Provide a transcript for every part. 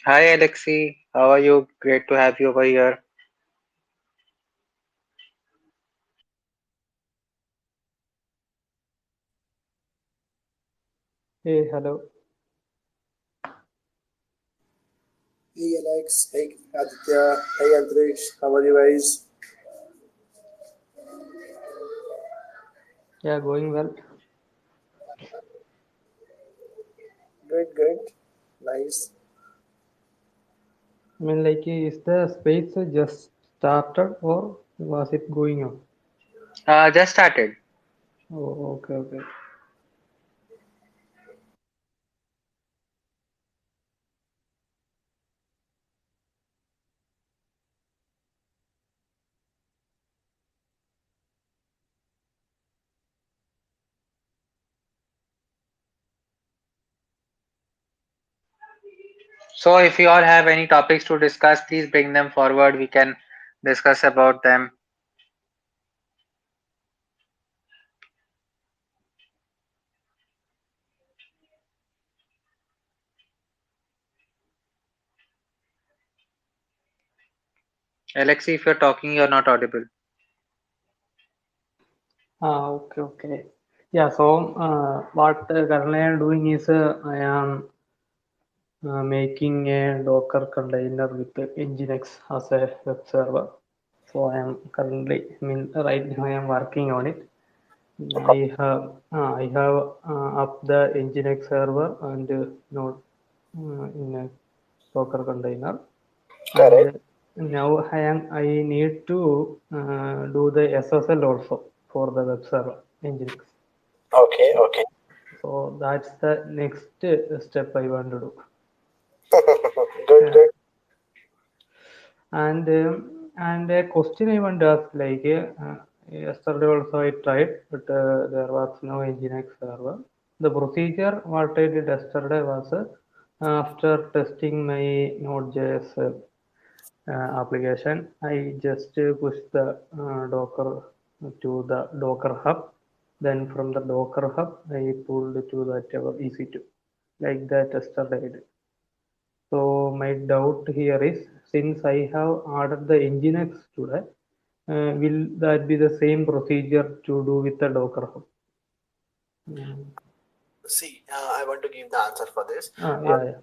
Hi Alexi, how are you? Great to have you over here. Hey, hello. Hey Alex, hey Aditya, hey Antrish, how are you guys? Yeah, going well. Good, good, nice. Is the space just started or was it going on? Just started. Oh, okay, okay. So if you all have any topics to discuss, please bring them forward. We can discuss about them. Alexi, if you're talking, you're not audible. Okay, okay. Yeah, so what currently I'm doing is I am making a Docker container with the Nginx as a web server. So right now I am working on it. I have up the Nginx server and node in a Docker container, and Correct. I need to do the SSL also for the web server Nginx. Okay, okay. So that's the next step I want to do. Good, Yeah. good. And a question I want to ask, yesterday also I tried, but there was no Nginx server. The procedure what I did yesterday was after testing my Node.js application, I just push the Docker to the Docker hub. Then from the Docker hub, I pulled to that our EC2, like that yesterday I did. So my doubt here is, since I have added the Nginx today, will that be the same procedure to do with the Docker hub? Mm. See, I want to give the answer for this. Uh, Yeah, yeah.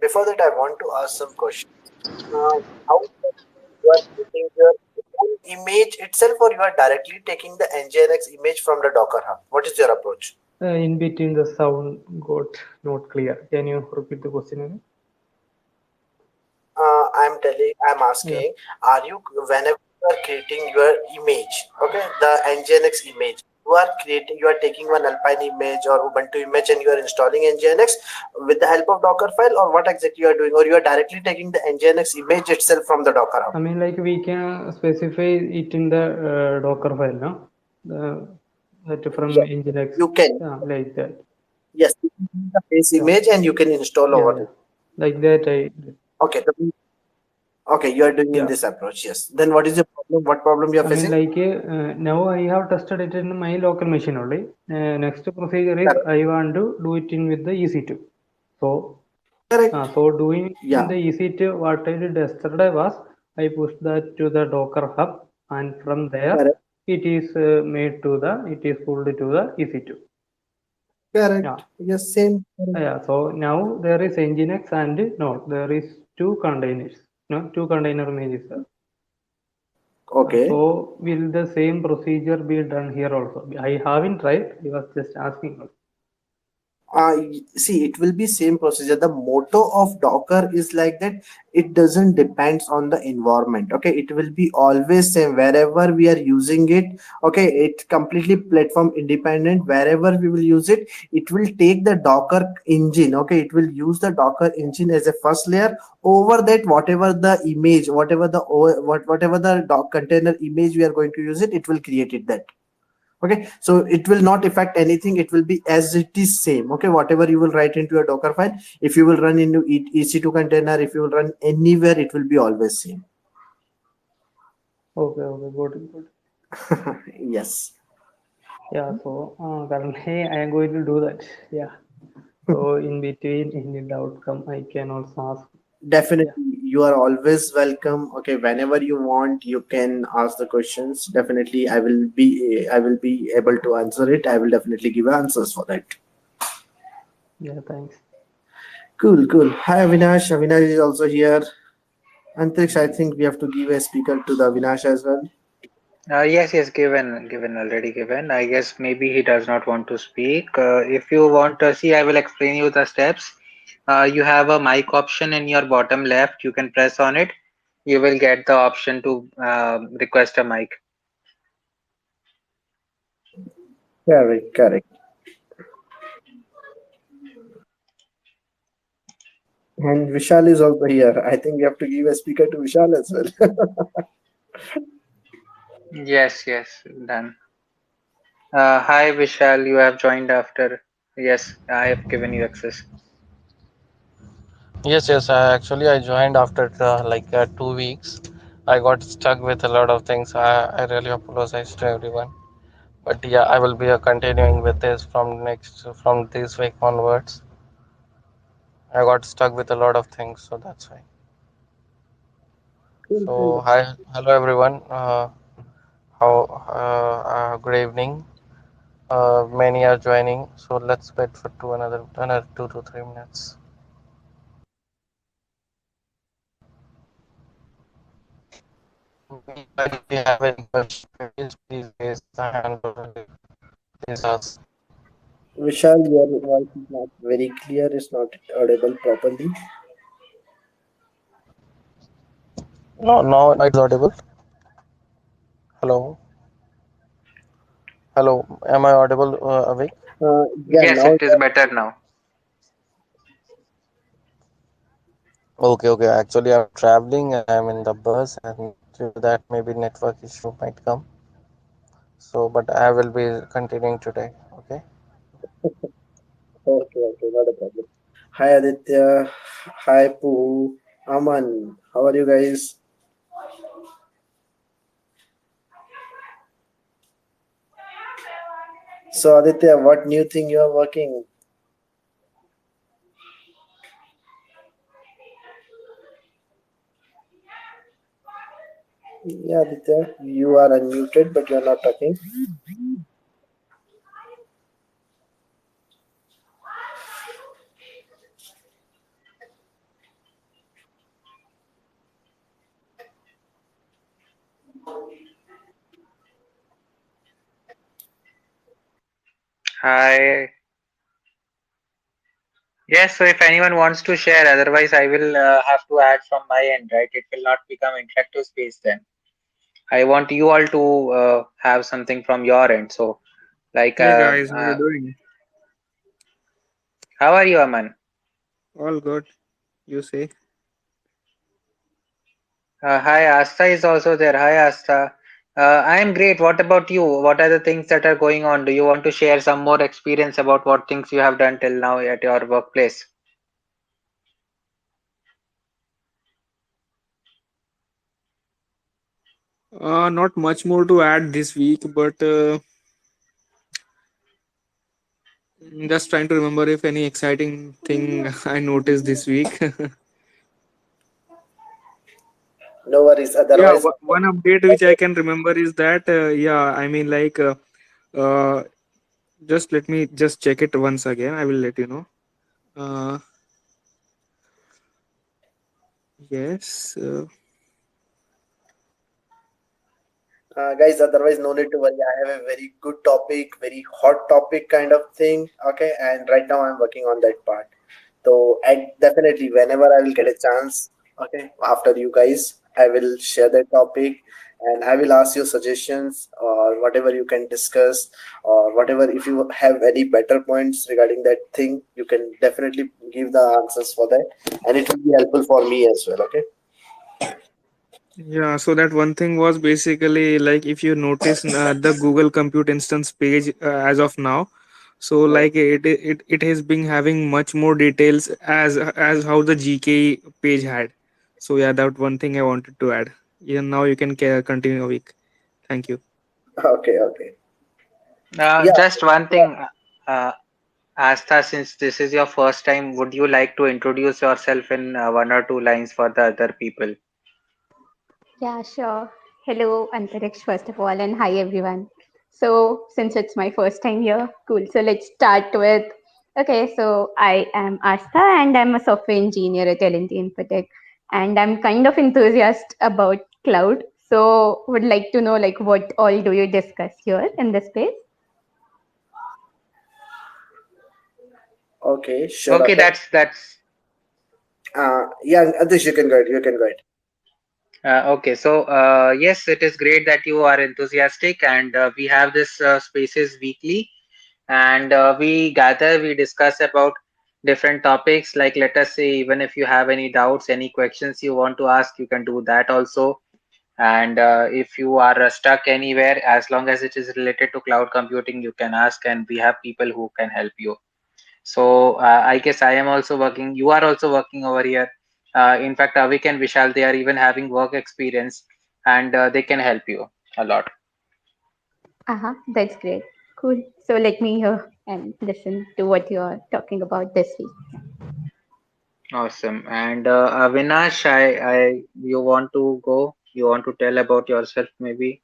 Before that, I want to ask some questions. How you are getting your own image itself, or you are directly taking the Nginx image from the Docker Hub? What is your approach? In between the sound got not clear. Can you repeat the question again? I'm Yeah. asking, are you, whenever you are creating your image, okay, the Nginx image, you are taking one Alpine image or Ubuntu image and you are installing Nginx with the help of Docker file, or what exactly you are doing, or you are directly taking the Nginx image itself from the Docker Hub? We can specify it in the Docker file, no? The, that from Yes, Nginx, you can. yeah, like that. Yes, you can use the base Yeah, image and you can install yeah, over yeah. it. Like that, Okay, okay, you are doing in yeah. this approach. Yes. Then what is the problem? What problem you are facing? Now I have tested it in my local machine only. Next procedure is Correct. I want to do it in with the EC2. So, Correct. so doing in Yeah. the EC2, what I did yesterday was I pushed that to the Docker hub, and from there Correct. it is pulled to the EC2. Yeah, Correct. Yes. Same. yeah. So now there is Nginx and no, there is two containers. No, two container images. Okay. So will the same procedure be done here also? I haven't tried. I was just asking. See, it will be same procedure. The motto of Docker is like that. It doesn't depends on the environment. Okay, it will be always same wherever we are using it. Okay, it's completely platform independent. Wherever we will use it, it will take the Docker engine. Okay, it will use the Docker engine as a first layer. Over that, whatever the image, whatever the doc container image we are going to use it, it will create it that. Okay, so it will not affect anything, it will be as it is same. Okay, whatever you will write into a Docker file, if you will run into EC2 container, if you will run anywhere, it will be always same. Okay, okay, got it, got it. Yes. Yeah, so currently I am going to do that. Yeah. So in between, in the outcome, I can also ask. Yeah. Definitely, you are always welcome. Okay, whenever you want, you can ask the questions. Definitely, I will be able to answer it. I will definitely give answers for that. Yeah. Thanks. Cool, cool. Hi, Avinash. Avinash is also here. Antrix, I think we have to give a speaker to the Avinash as well. Yes, yes, given, already given. I guess maybe he does not want to speak. If you want to see, I will explain you the steps. You have a mic option in your bottom left. You can press on it. You will get the option to request a mic. Correct, correct. And Vishal is also here. I think we have to give a speaker to Vishal as well. Yes, yes, done. Hi, Vishal. You have joined after. Yes, I have given you access. Yes, yes. I joined after 2 weeks. I got stuck with a lot of things. I really apologize to everyone. But yeah, I will be continuing with this from this week onwards. I got stuck with a lot of things, so that's why. Cool, cool. So hi, hello everyone. How? Good evening. Many are joining, so let's wait for another 2 to 3 minutes. Meanwhile, if you have any questions, please raise the hand or please ask. Vishal, your voice is not very clear. It's not audible properly. No, now it's audible. Hello, hello. Am I audible, Avik? Yeah, Yes, now it is better now. Okay, okay. Actually, I'm traveling and I'm in the bus, and due to that, maybe network issue might come. So, but I will be continuing today. Okay. okay, okay, not a problem. Hi Aditya, hi Pooh, Aman. How are you guys? So Aditya, what new thing you are working? Yeah, Aditya, you are unmuted, but you are not talking. Hi. Yes, so if anyone wants to share, otherwise I will have to add from my end, right? It will not become interactive space then. I want you all to have something from your end. So, like, Hey guys, how you doing? how are you, Aman? All good, you say? Hi, Asta is also there. Hi, Asta. I am great. What about you? What are the things that are going on? Do you want to share some more experience about what things you have done till now at your workplace? Not much more to add this week, but just trying to remember if any exciting thing I noticed this week. No worries. Yeah, Otherwise, one update which I can remember is that uh, just let me just check it once again. I will let you know. Uh, yes. guys, otherwise, no need to worry. I have a very good topic, very hot topic kind of thing. Okay, and right now I'm working on that part. So, I definitely, whenever I will get a chance, okay, after you guys, I will share that topic and I will ask you suggestions or whatever you can discuss or whatever. If you have any better points regarding that thing, you can definitely give the answers for that and it will be helpful for me as well. Okay. Yeah, so that one thing was basically like if you notice the Google Compute Instance page as of now, so Mm. like it has been having much more details as how the GK page had. So yeah, that one thing I wanted to add. Yeah, now you can continue a week. Thank you. Okay, okay. Yeah. Just one thing. Uh, Astha, since this is your first time, would you like to introduce yourself in one or two lines for the other people? Yeah, sure. Hello, Antariksh, first of all, and hi, everyone. So, since it's my first time here, cool. So, let's start with okay. So, I am Astha, and I'm a software engineer at L&T Infotech, and I'm kind of enthusiastic about cloud. So, would like to know like what all do you discuss here in this space? Okay, sure. Okay, Okay. that's Yeah, Adish, you can go ahead. You can go ahead. okay. So yes, it is great that you are enthusiastic, and we have this spaces weekly, and we gather, we discuss about different topics. Like let us say, even if you have any doubts, any questions you want to ask, you can do that also. And if you are stuck anywhere, as long as it is related to cloud computing, you can ask, and we have people who can help you. So I guess I am also working. You are also working over here. In fact, Avik and Vishal, they are even having work experience, and they can help you a lot. That's great. Cool. So, let me hear and listen to what you are talking about this week. Awesome. And Avinash, you want to go? You want to tell about yourself, maybe?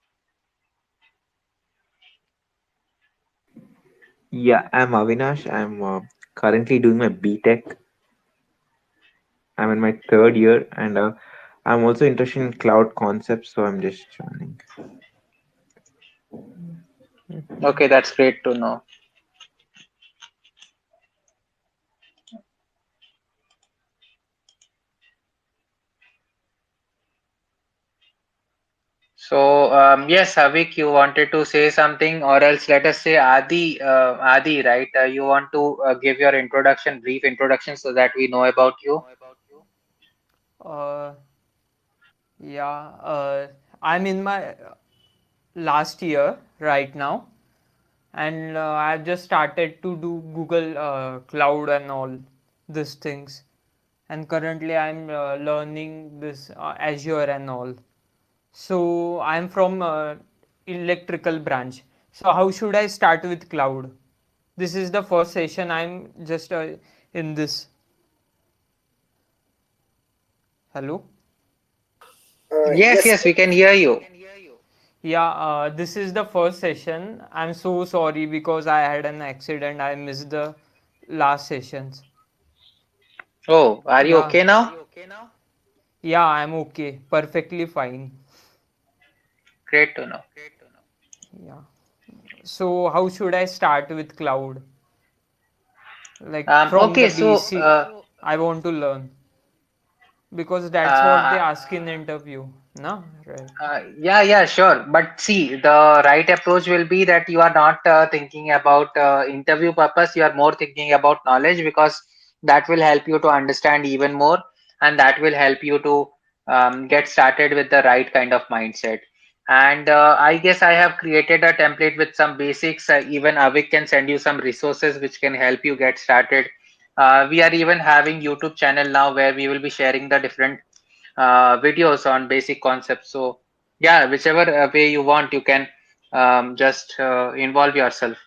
Yeah, I'm Avinash. I'm currently doing my BTech. I'm in my third year, and I'm also interested in cloud concepts, so I'm just joining. Okay, that's great to know. So, yes, Avik, you wanted to say something, or else let us say Adi, right? You want to give your introduction, brief introduction, so that we know about you. Uh, yeah, I'm in my last year right now, and I've just started to do Google Cloud and all these things. And currently, I'm learning this Azure and all. So I'm from electrical branch. So how should I start with cloud? This is the first session. I'm just in this. Hello. Yes, Yes. yes, we can hear you. Yeah, this is the first session. I'm so sorry because I had an accident. I missed the last sessions. Oh, are you Yeah, okay now? yeah, I'm okay. Perfectly fine. Great to know. Yeah. So how should I start with cloud? Like from the Okay, so basic, I want to learn because that's what uh, they ask in the interview. No, right? yeah, yeah, sure. But see, the right approach will be that you are not thinking about interview purpose. You are more thinking about knowledge, because that will help you to understand even more, and that will help you to get started with the right kind of mindset. And I guess I have created a template with some basics. Even Avik can send you some resources which can help you get started. We are even having YouTube channel now where we will be sharing the different videos on basic concepts. So yeah, whichever way you want, you can just involve yourself.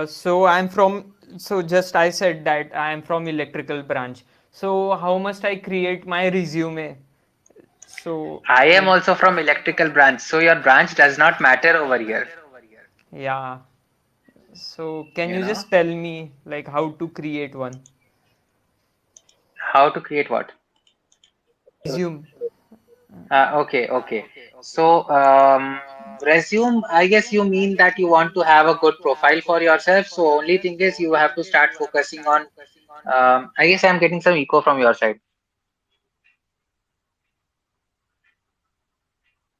So I'm from. So just I said that I am from electrical branch. So how must I create my resume? So I am like also from electrical branch, so your branch does not matter over here. yeah. So can You you know just tell me like how to create one how to create what? resume? Okay, okay. So resume, I guess you mean that you want to have a good profile for yourself. So only thing is you have to start focusing on. I guess I'm getting some echo from your side,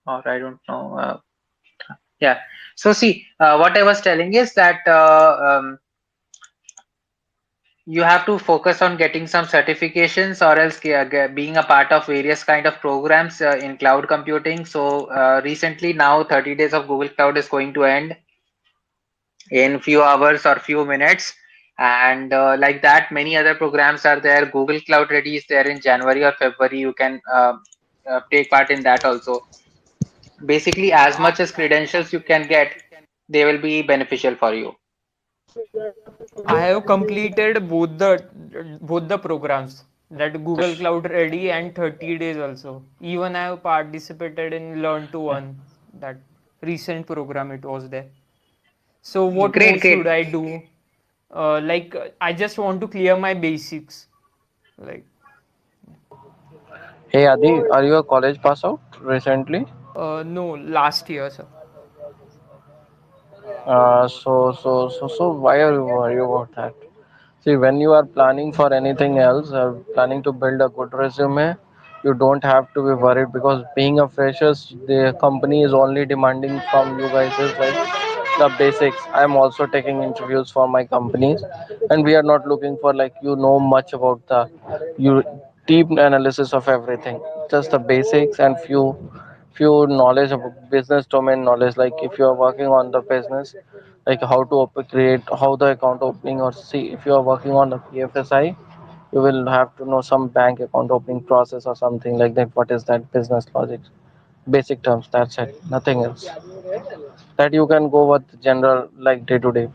or I don't know. Yeah. So see, what I was telling is that you have to focus on getting some certifications, or else being a part of various kind of programs in cloud computing. So recently now 30 days of Google Cloud is going to end in few hours or few minutes, and like that many other programs are there. Google Cloud Ready is there in January or February. You can take part in that also. Basically, as much as credentials you can get, they will be beneficial for you. I have completed both the programs, that Google Cloud Ready and 30 days also. Even I have participated in Learn to Earn, that recent program it was there. So what more Great, should great. I do? I just want to clear my basics. Like Hey Adi, are you a college pass out recently? no, last year, sir. So why are you worried about that? See, when you are planning for anything else, planning to build a good resume, you don't have to be worried because being a freshers, the company is only demanding from you guys is like the basics. I am also taking interviews for my companies, and we are not looking for like you know much about the you deep analysis of everything. Just the basics and few knowledge about business domain knowledge. Like if you are working on the business, like how to create how the account opening, or see if you are working on the PFSI, you will have to know some bank account opening process or something like that. What is that business logic? Basic terms. That's it. Nothing else. That you can go with general like day to day.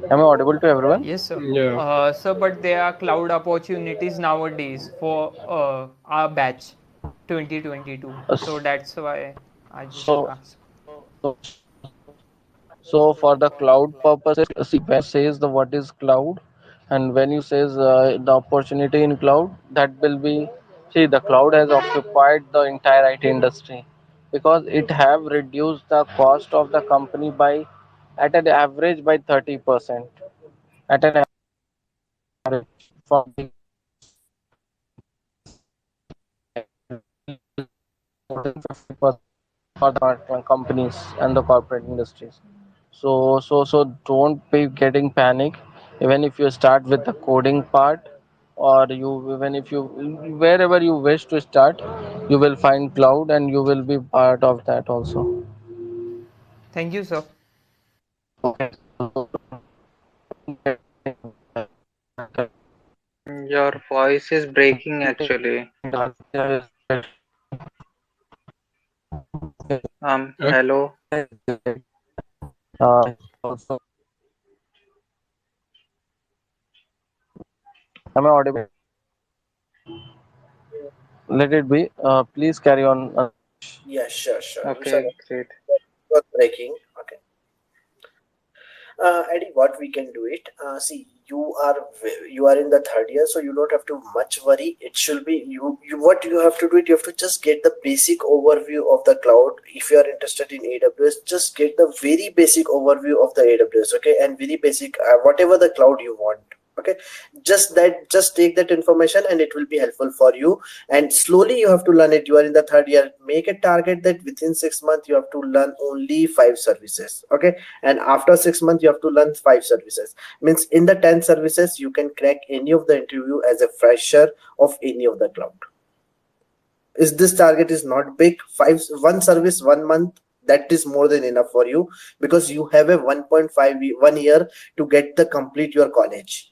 Am I audible to everyone? Yes, sir. Yeah. Sir, but there are cloud opportunities nowadays for our batch 2022. Uh, So that's why I just So asked. so So for the cloud purposes, see when you says the what is cloud, and when you says the opportunity in cloud, that will be see the cloud has occupied the entire IT industry because it have reduced the cost of the company by at an average by 30%. At an average from being more than 50% for the companies and the corporate industries. So don't be getting panic. Even if you start with the coding part, or you even if you wherever you wish to start, you will find cloud and you will be part of that also. Thank you, sir. Okay. So Your voice is breaking actually. Hello. also, am I audible? Let it be. Please carry on. Yeah, sure, sure. I'm sorry. Okay, great. Was breaking. Okay. Eddie, what we can do it. See, you are in the third year, so you don't have to much worry. It should be you. What you have to do it. You have to just get the basic overview of the cloud. If you are interested in AWS, just get the very basic overview of the AWS. Okay, and very basic whatever the cloud you want. Okay, just take that information and it will be helpful for you, and slowly you have to learn it. You are in the third year, make a target that within 6 months you have to learn only 5 services. Okay, and after 6 months you have to learn 5 services. Means in the 10 services you can crack any of the interview as a fresher of any of the cloud. Is this target is not big, one service 1 month, that is more than enough for you, because you have a 1.5 1 year to get the complete your college.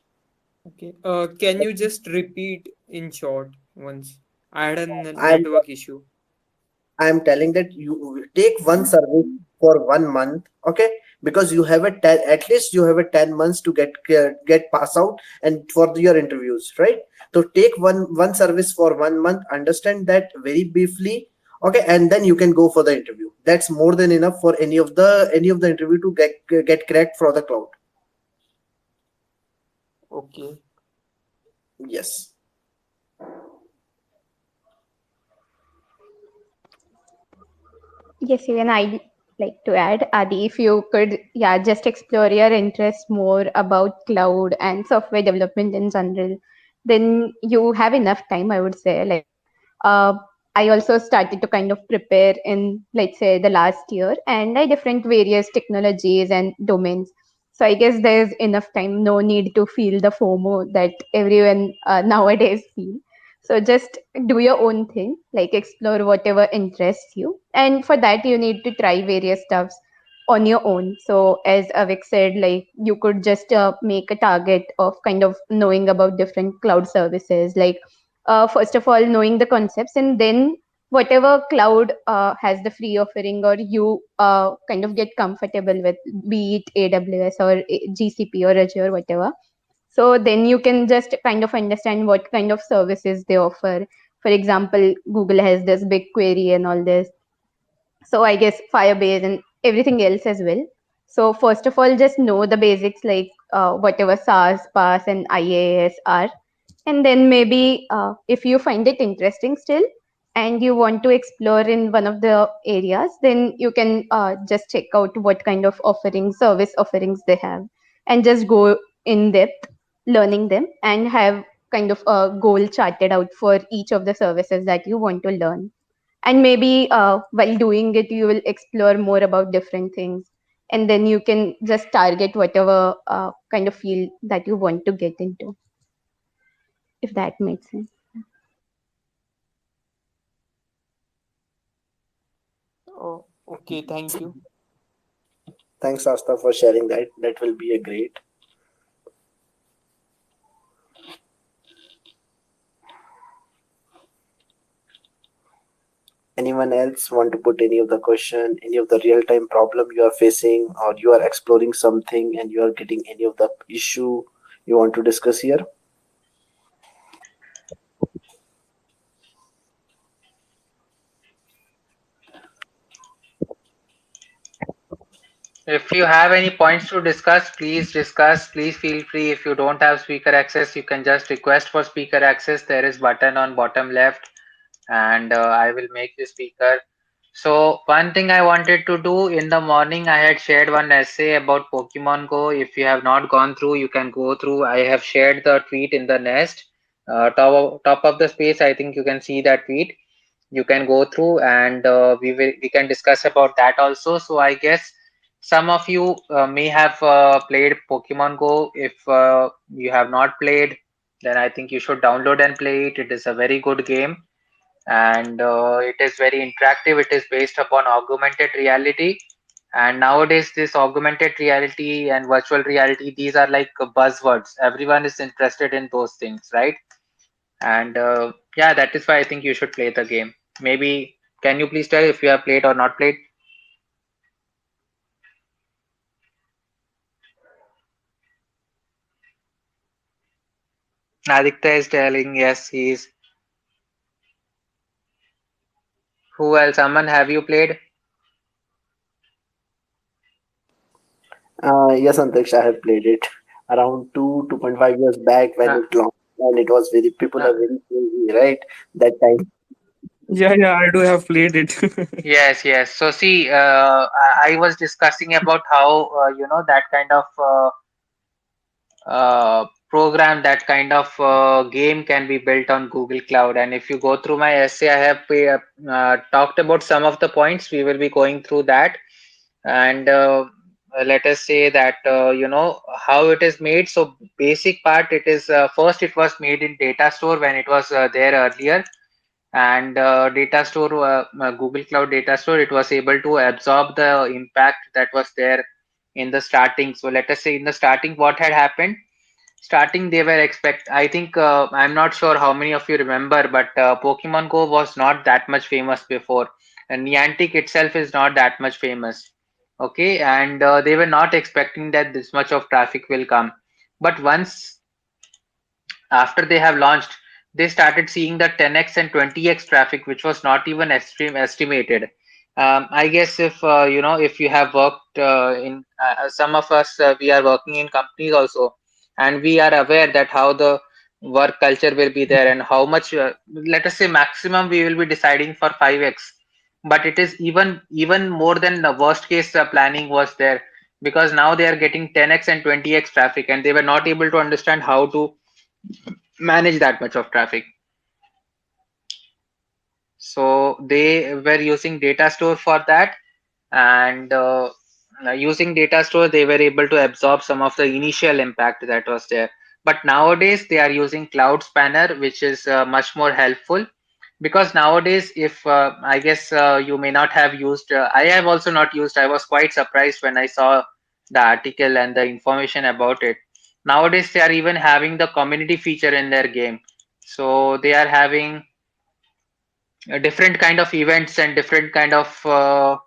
Okay. Can you just repeat in short once? I had a i'm network issue. I'm telling that you take one service for 1 month, okay? Because you have a at least you have a 10 months to get pass out and for your interviews, right? So take one service for 1 month, understand that very briefly, okay, and then you can go for the interview. That's more than enough for any of the interview to get cracked for the cloud. Okay. Yes. Yes, even I'd like to add, Adi, if you could, yeah, just explore your interest more about cloud and software development in general, then you have enough time, I would say. Like, uh, I also started to kind of prepare in, let's say, the last year, and I different various technologies and domains. So I guess there's enough time, no need to feel the FOMO that everyone nowadays feel. So just do your own thing, like explore whatever interests you, and for that you need to try various stuffs on your own. So as Avik said, like you could just make a target of kind of knowing about different cloud services, like first of all knowing the concepts, and then whatever cloud has the free offering, or you kind of get comfortable with, be it AWS or GCP or Azure, whatever. So then you can just kind of understand what kind of services they offer. For example, Google has this BigQuery and all this. So I guess Firebase and everything else as well. So first of all, just know the basics, like whatever SaaS, PaaS, and IaaS are. And then maybe if you find it interesting still and you want to explore in one of the areas, then you can just check out what kind of offerings, service offerings they have, and just go in depth learning them, and have kind of a goal charted out for each of the services that you want to learn. And maybe while doing it, you will explore more about different things, and then you can just target whatever kind of field that you want to get into, if that makes sense. Oh, okay, thank you. Thanks, Asta, for sharing that. That will be a great. Anyone else want to put any of the question, any of the real time problem you are facing, or you are exploring something and you are getting any of the issue you want to discuss here? If you have any points to discuss, please discuss. Please feel free. If you don't have speaker access, you can just request for speaker access. There is button on bottom left, and I will make you speaker. So one thing I wanted to do in the morning, I had shared one essay about Pokemon Go. If you have not gone through, you can go through. I have shared the tweet in the nest. Top of the space, I think you can see that tweet. You can go through, and we can discuss about that also. So I guess some of you may have played Pokemon Go. If you have not played, then I think you should download and play it. It is a very good game, and it is very interactive. It is based upon augmented reality, and nowadays this augmented reality and virtual reality, these are like buzzwords. Everyone is interested in those things, right? And yeah, that is why I think you should play the game. Maybe can you please tell if you have played or not played? Aditya is telling yes, he is. Who else? Aman, have you played? Yes, Antariksh, I have played it around 2.5 years back when Uh, it launched, and it was very, people uh, are very crazy, right? That time. Yeah, yeah, I do have played it. yes, yes. So see, I was discussing about how that kind of program, that kind of game can be built on Google Cloud. And if you go through my essay, I have talked about some of the points. We will be going through that, and let us say that how it is made. So basic part, it is first it was made in data store when it was there earlier, and data store, Google Cloud data store, it was able to absorb the impact that was there in the starting. So let us say in the starting, what had happened. Starting, they were expect. I think I'm not sure how many of you remember, but Pokemon Go was not that much famous before, and Niantic itself is not that much famous. Okay, and they were not expecting that this much of traffic will come. But once after they have launched, they started seeing the 10x and 20x traffic, which was not even estimated. I guess if if you have worked in some of us, we are working in companies also, and we are aware that how the work culture will be there, and how much, let us say maximum we will be deciding for 5x, but it is even more than the worst case planning was there, because now they are getting 10x and 20x traffic, and they were not able to understand how to manage that much of traffic. So they were using data store for that, and using data store, they were able to absorb some of the initial impact that was there. But nowadays they are using Cloud Spanner, which is much more helpful, because nowadays, if I guess you may not have used, I have also not used. I was quite surprised when I saw the article and the information about it. Nowadays they are even having the community feature in their game. So they are having different kind of events and different kind of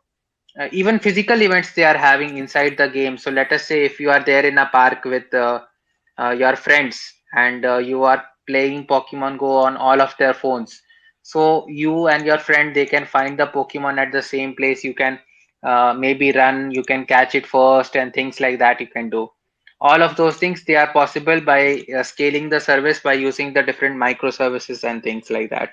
even physical events they are having inside the game. So let us say if you are there in a park with your friends and you are playing Pokemon Go on all of their phones. So you and your friend they can find the Pokemon at the same place. You can maybe run, you can catch it first, and things like that you can do. All of those things they are possible by scaling the service by using the different microservices and things like that.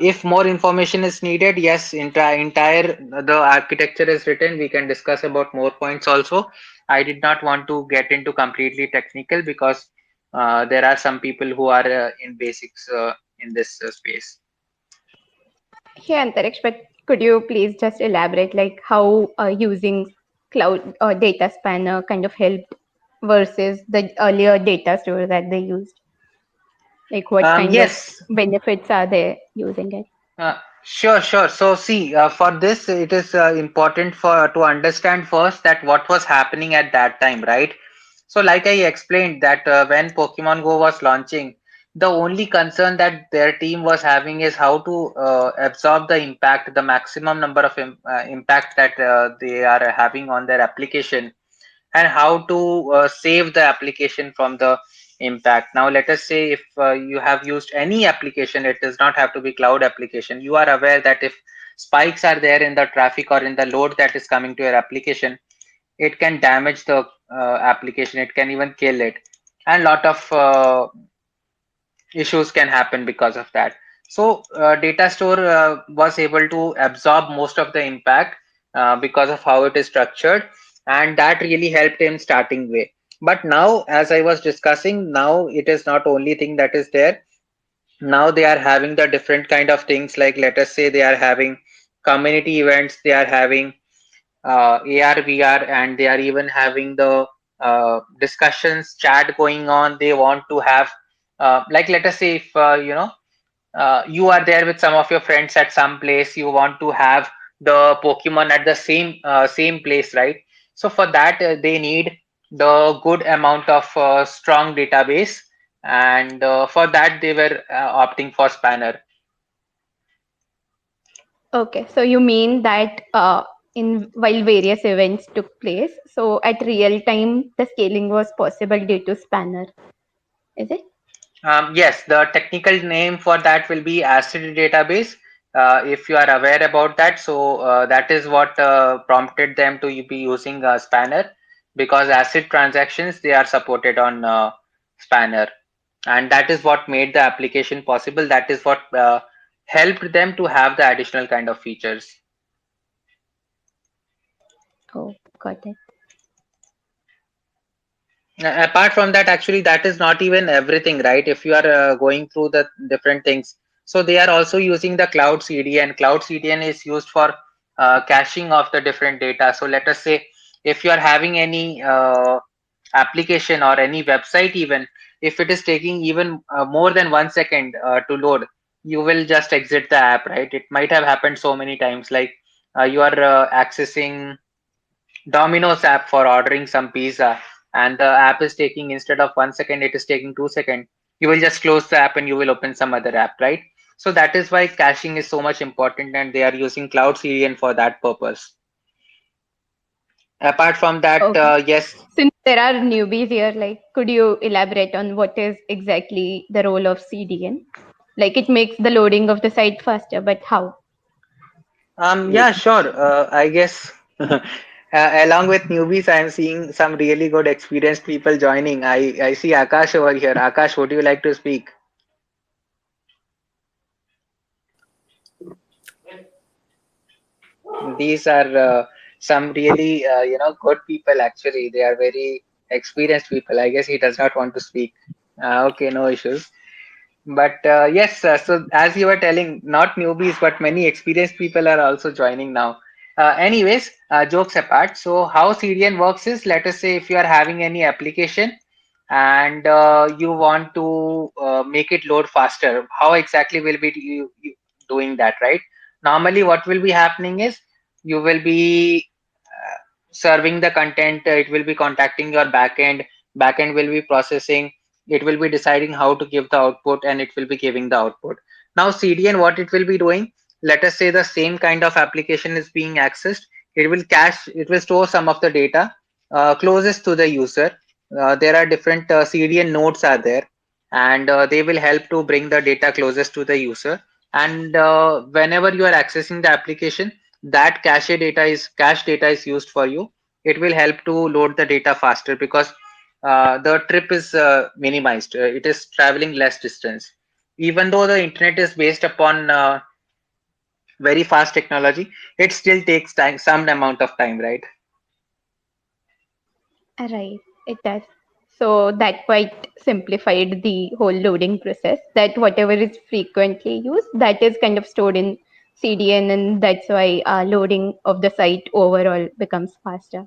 If more information is needed, yes, entire the architecture is written. We can discuss about more points also. I did not want to get into completely technical because there are some people who are in basics in this space. Yeah, Antariksh, but could you please just elaborate like how using cloud or data spanner kind of helped versus the earlier data store that they used? Like what kind of Yes, benefits are there using it? sure, sure. So see, for this, it is important for to understand first that what was happening at that time, right? So, like I explained, that when Pokemon Go was launching, the only concern that their team was having is how to absorb the impact, the maximum number of impact that they are having on their application, and how to save the application from the impact. Now let us say if you have used any application, it does not have to be cloud application, you are aware that if spikes are there in the traffic or in the load that is coming to your application, it can damage the application, it can even kill it, and lot of issues can happen because of that. So data store was able to absorb most of the impact because of how it is structured, and that really helped in starting way. But now, as I was discussing, now it is not only thing that is there. Now they are having the different kind of things, like let us say they are having community events, they are having AR, VR, and they are even having the discussions, chat going on. They want to have, like, let us say if you are there with some of your friends at some place, you want to have the Pokemon at the same place, right? So for that, they need the good amount of strong database, and for that they were opting for Spanner. Okay, so you mean that in while various events took place, so at real time the scaling was possible due to Spanner, is it? Yes, the technical name for that will be ACID database. If you are aware about that, so that is what prompted them to be using Spanner, because ACID transactions they are supported on Spanner, and that is what made the application possible. That is what helped them to have the additional kind of features. Oh, got it. Apart from that, actually that is not even everything, right? If you are going through the different things, so they are also using the cloud CDN. Cloud CDN is used for caching of the different data. So let us say if you are having any application or any website, even if it is taking even more than 1 second to load, you will just exit the app, right? It might have happened so many times, like you are accessing Domino's app for ordering some pizza, and the app is taking, instead of 1 second, it is taking 2 seconds. You will just close the app and you will open some other app, right? So that is why caching is so much important, and they are using Cloud CDN for that purpose. Apart from that, Okay. yes, Since there are newbies here, like could you elaborate on what is exactly the role of CDN? Like it makes the loading of the site faster, but how? yeah, sure. I guess along with newbies, I am seeing some really good experienced people joining. I see Akash over here. Akash, would you like to speak? These are some really good people. Actually, they are very experienced people. I guess he does not want to speak. Okay, no issues. But yes, so as you were telling, not newbies, but many experienced people are also joining now. Anyways, jokes apart. So how CDN works is, let us say if you are having any application and you want to make it load faster, how exactly will be you doing that, right? Normally, what will be happening is you will be serving the content. It will be contacting your backend. Backend will be processing. It will be deciding how to give the output, and it will be giving the output. Now CDN, what it will be doing, let us say the same kind of application is being accessed. It will store some of the data closest to the user. There are different CDN nodes are there, and they will help to bring the data closest to the user. And whenever you are accessing the application, that cache data is used for you. It will help to load the data faster because the trip is minimized. It is traveling less distance. Even though the internet is based upon very fast technology, it still takes time, some amount of time, right? Right, it does. So that quite simplified the whole loading process. That whatever is frequently used, that is kind of stored in CDN, and that's why loading of the site overall becomes faster.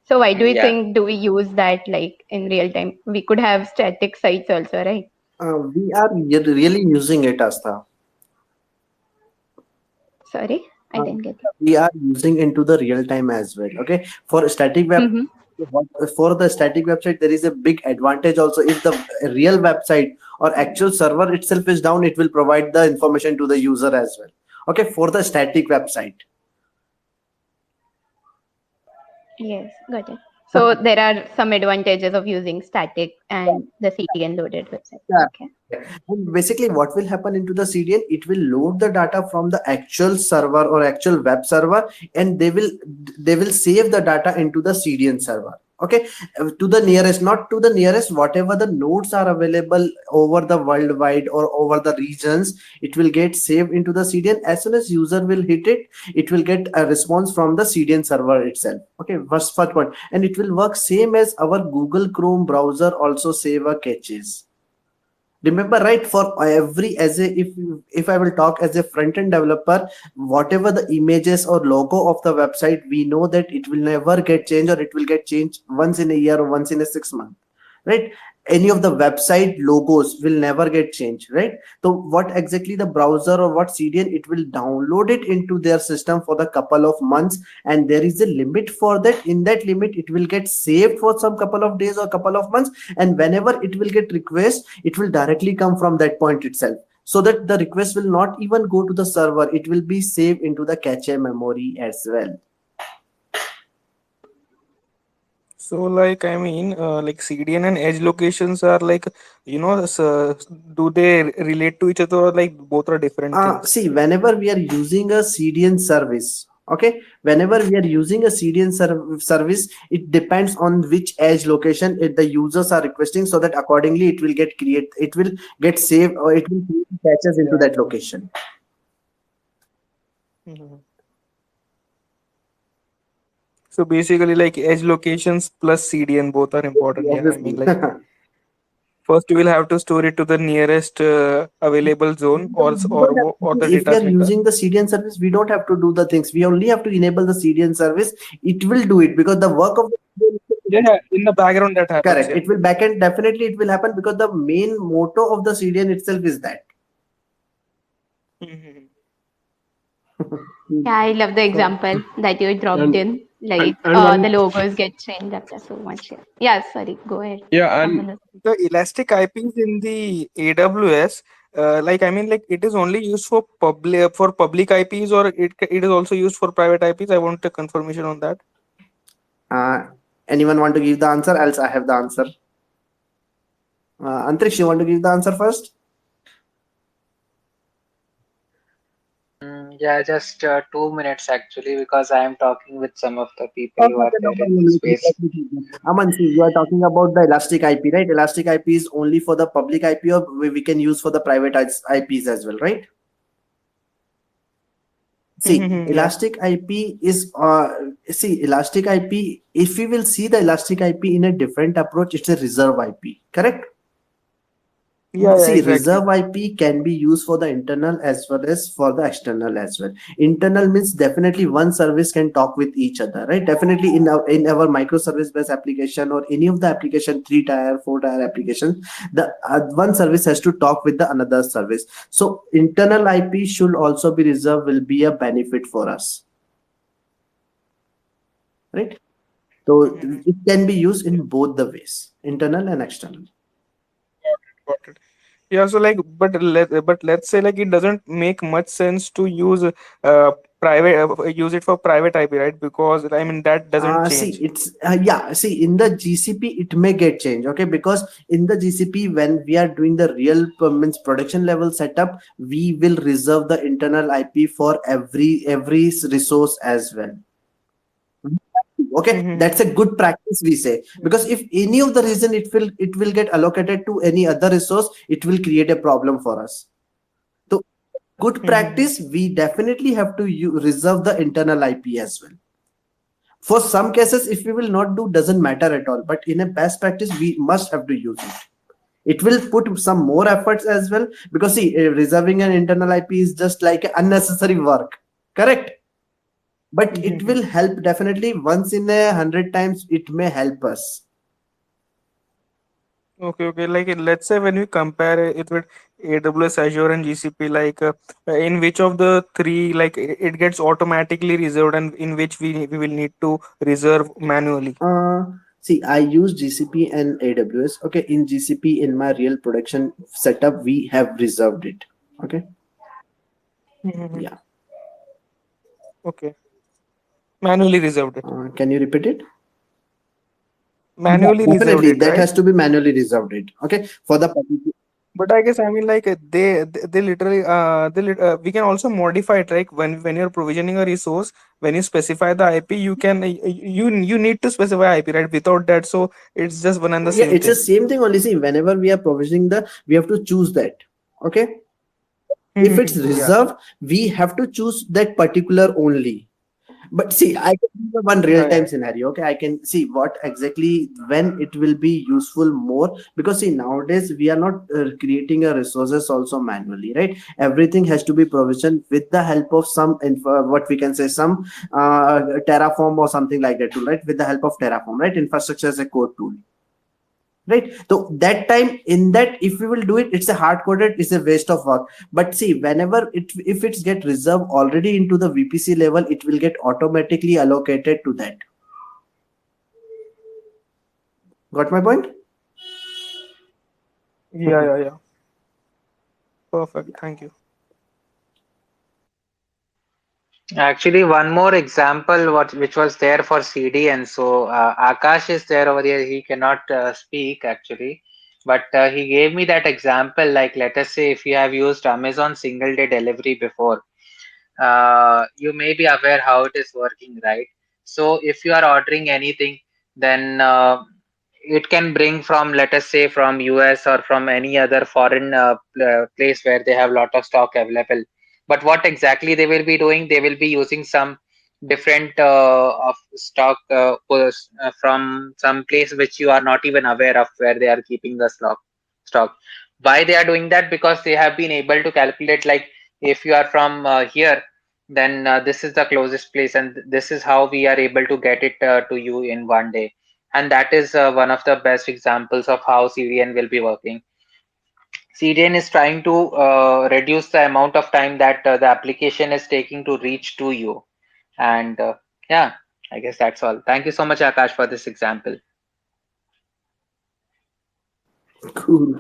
So why do you Yeah. think do we use that like in real time? We could have static sites also, right? We are really using it, Astha. Sorry, I Uh, didn't get it. we are using into the real time as well. Okay, for static web, Mm-hmm. for the static website, there is a big advantage also. If the real website or actual server itself is down, it will provide the information to the user as well. Okay, for the static website. Yes, got it. So there are some advantages of using static and the CDN loaded website. Yeah. Okay. And basically, what will happen into the CDN? It will load the data from the actual server or actual web server, and they will save the data into the CDN server. Okay, to the nearest, not to the nearest, whatever the nodes are available over the worldwide or over the regions, it will get saved into the CDN. As soon as user will hit it, it will get a response from the CDN server itself. Okay, first point, and it will work same as our Google Chrome browser also save a caches. Remember, right, for every, as a, if I will talk as a front end developer, whatever the images or logo of the website, we know that it will never get changed, or it will get changed once in a year or once in a 6 month, right? Any of the website logos will never get changed, right? So what exactly the browser or what CDN, it will download it into their system for the couple of months, and there is a limit for that. In that limit, it will get saved for some couple of days or couple of months, and whenever it will get request, it will directly come from that point itself, so that the request will not even go to the server. It will be saved into the cache memory as well. So, like, I mean, like CDN and edge locations are like, do they relate to each other, or like both are different things? See, whenever we are using a CDN service, okay, whenever we are using a CDN service, it depends on which edge location the users are requesting, so that accordingly it will get saved, or it will create patches into that location. Mhm. So basically, like edge locations plus CDN both are important. Yeah, I mean, Obviously. like first you will have to store it to the nearest available zone, or the If we data are center. using the CDN service, we don't have to do the things. We only have to enable the CDN service. It will do it, because the work of Yeah, yeah, in the background that happens. correct. Yeah. It will backend, definitely it will happen, because the main motto of the CDN itself is that. Mhm. Yeah, I love the example that you dropped and in. Like and one the logos get changed after so much. Yeah. Yeah, sorry, go ahead. yeah and Someone else. The elastic IPs in the AWS, like I mean, like it is only used for public IPs, or it is also used for private IPs. I want a confirmation on that. Uh, Anyone want to give the answer? Else I have the answer. Antriksh, you want to give the answer first? Yeah, just 2 minutes actually, because I am talking with some of the people who are Okay, no there in problem. this Let space. me take that. Aman, see, you are talking about the Elastic IP, right? Elastic IP is only for the public IP, or we can use for the private IPs as well, right? See, Yeah. Elastic IP is Elastic IP. If we will see the Elastic IP in a different approach, it's a reserve IP, correct? Yeah, yeah, See, exactly. reserve IP can be used for the internal as well as for the external as well. Internal means definitely one service can talk with each other, right? Definitely in our microservice based application, or any of the application, 3 tier, 4 tier application, the one service has to talk with the another service. So internal IP should also be reserved, will be a benefit for us, right? So Mhm. it can be used in both the ways, internal and external. Got it. Yeah, so like, but let's say like it doesn't make much sense to use it for private IP, right? Because I mean that doesn't See, change. it's yeah. See, in the GCP, it may get changed. Okay, because in the GCP, when we are doing the real means production level setup, we will reserve the internal IP for every resource as well. Okay, Mm-hmm. that's a good practice we say, because if any of the reason it will get allocated to any other resource, it will create a problem for us. So good Mm-hmm. practice, we definitely have to reserve the internal IP as well. For some cases, if we will not do, doesn't matter at all, but in a best practice we must have to use it will put some more efforts as well, because see, reserving an internal IP is just like unnecessary work, correct? But it Mm-hmm. will help definitely. Once in 100 times it may help us. Okay, okay. Like let's say when we compare it with AWS, Azure, and GCP, like in which of the three, like it gets automatically reserved, and in which we will need to reserve manually. See, I use GCP and AWS. Okay, in GCP, in my real production setup, we have reserved it. Okay, Mm-hmm. yeah. Okay, manually reserved it. Can you repeat it? Yeah, Manually reserved definitely. it, That right? has to be manually reserved it. Okay, for the particular. But I guess I mean like they literally we can also modify it, like when you're provisioning a resource, when you specify the IP, you can you need to specify IP, right? Without that, so it's just one and the Yeah, same it's the thing. same thing only. See, whenever we are provisioning we have to choose that. Okay, if it's Yeah. reserved, we have to choose that particular only. But see, I can give you one real Yeah, time yeah. scenario. Okay, I can see what exactly when it will be useful more, because see, nowadays we are not creating a resources also manually, right? Everything has to be provisioned with the help of some what we can say, some Terraform or something like that tool, right? With the help of Terraform, right? Infrastructure as a code tool, right? So that time, in that, if we will do it, it's a hard coded, it's a waste of work. But see, whenever if it's get reserved already into the VPC level, it will get automatically allocated to that. Got my point? Yeah, yeah, yeah. Perfect. Thank you. Actually, one more example, which was there for CDN. So Akash is there over here. He cannot speak actually, but he gave me that example. Like, let us say if you have used Amazon single day delivery before, you may be aware how it is working, right? So if you are ordering anything, then it can bring from, let us say, from US or from any other foreign place where they have lot of stock available. But what exactly they will be doing? They will be using some different of stock from some place which you are not even aware of, where they are keeping the stock. Why they are doing that? Because they have been able to calculate, like, if you are from here, then this is the closest place, and this is how we are able to get it to you in one day. And that is one of the best examples of how CDN will be working. CDN is trying to reduce the amount of time that the application is taking to reach to you. And yeah, I guess that's all. Thank you so much, Akash, for this example. Cool.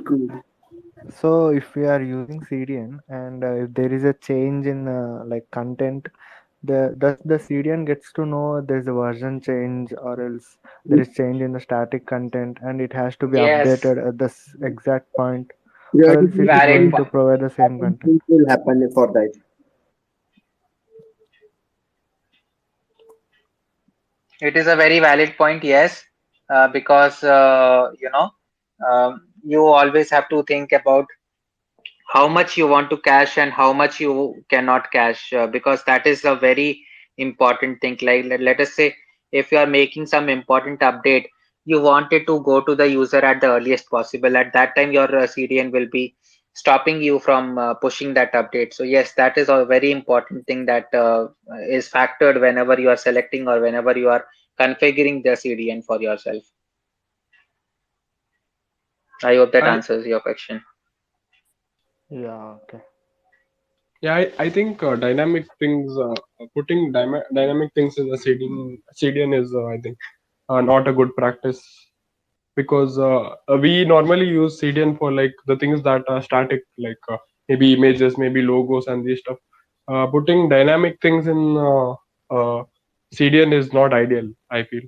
So if we are using CDN and if there is a change in like content, does the CDN gets to know there's a version change or else there is change in the static content and it has to be Yes, updated at this exact point, or else Periodically, it is valid going to point. provide the same content. things will happen for that. It is a very valid point, yes, because you always have to think about how much you want to cache and how much you cannot cache, because that is a very important thing. Like, let us say if you are making some important update, you want it to go to the user at the earliest possible. At that time, your CDN will be stopping you from pushing that update. So yes, that is a very important thing that is factored whenever you are selecting or whenever you are configuring the CDN for yourself. I hope that I answers your question. Yeah, okay. yeah, I think dynamic things, putting dynamic things in the CDN is, I think, not a good practice. because we normally use CDN for like the things that are static, like maybe images, maybe logos, and these stuff. Putting dynamic things in CDN is not ideal, I feel.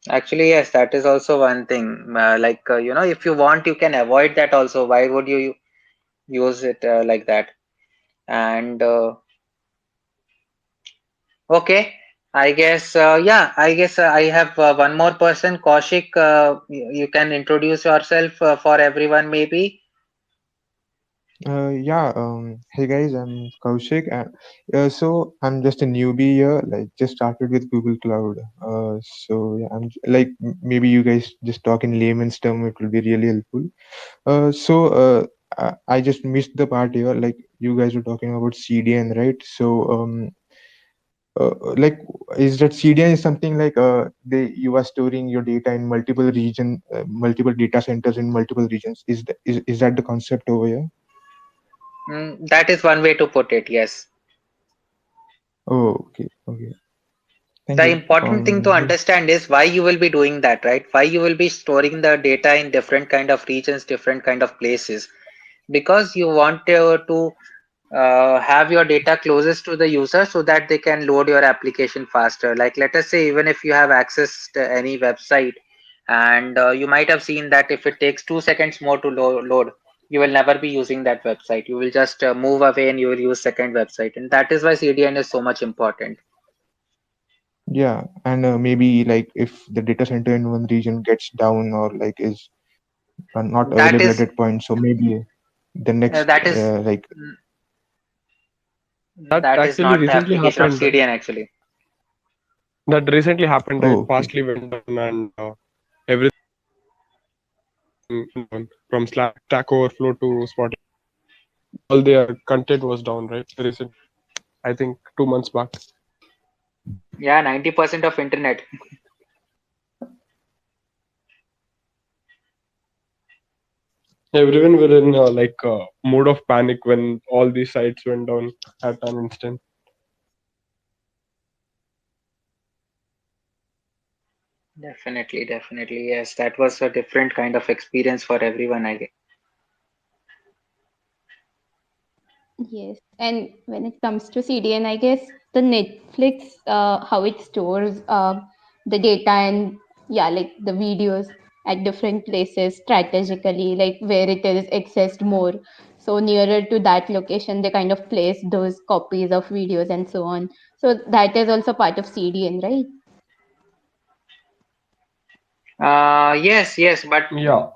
Actually, yes, that is also one thing. If you want, you can avoid that also. Why would you use it like that? And okay, I guess I have one more person, Kaushik. You can introduce yourself for everyone, maybe. Yeah, hey guys, I'm Kaushik. So I'm just a newbie here, like just started with Google Cloud. So yeah, like maybe you guys just talk in layman's term, it will be really helpful. I just missed the part here, like you guys were talking about CDN, right? Like is that CDN is something like you are storing your data in multiple data centers in multiple regions. Is that the concept over here? That is one way to put it. Yes. Oh, okay, okay. Thank The you. important thing to understand is why you will be doing that, right? Why you will be storing the data in different kind of regions, different kind of places, because you want to have your data closest to the user so that they can load your application faster. Like let us say, even if you have access to any website, and you might have seen that if it takes 2 seconds more to load, you will never be using that website. You will just move away and you will use second website, and that is why CDN is so much important. Yeah, and maybe like if the data center in one region gets down or like is not That available at is that point, so maybe the next that is That that is actually not the recently application of happened, right? CDN actually. That recently happened, right? oh, okay. Fastly went down, and everything from Stack Overflow to Spotify, all their content was down, right? Recent, I think 2 months back. Yeah, 90% of internet. Everyone were in mode of panic when all these sites went down at an instant. Definitely, definitely. Yes, that was a different kind of experience for everyone, I guess. Yes, and when it comes to CDN, I guess the Netflix, how it stores the data and yeah, like the videos at different places strategically, like where it is accessed more. So nearer to that location, they kind of place those copies of videos and so on. So that is also part of CDN, right? Yes, yes, but Yeah.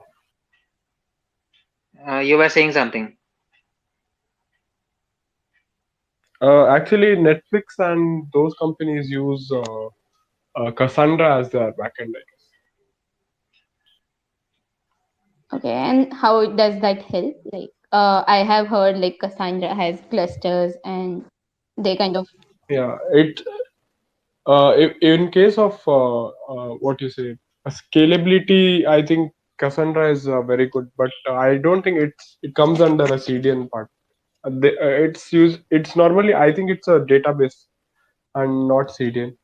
you were saying something. Actually, Netflix and those companies use Cassandra as their backend. Okay, and how does that help? Like, I have heard like Cassandra has clusters and they kind of Yeah, it in case of what you say, scalability, I think Cassandra is very good, but I don't think it comes under a CDN part. It's normally, I think it's a database and not CDN.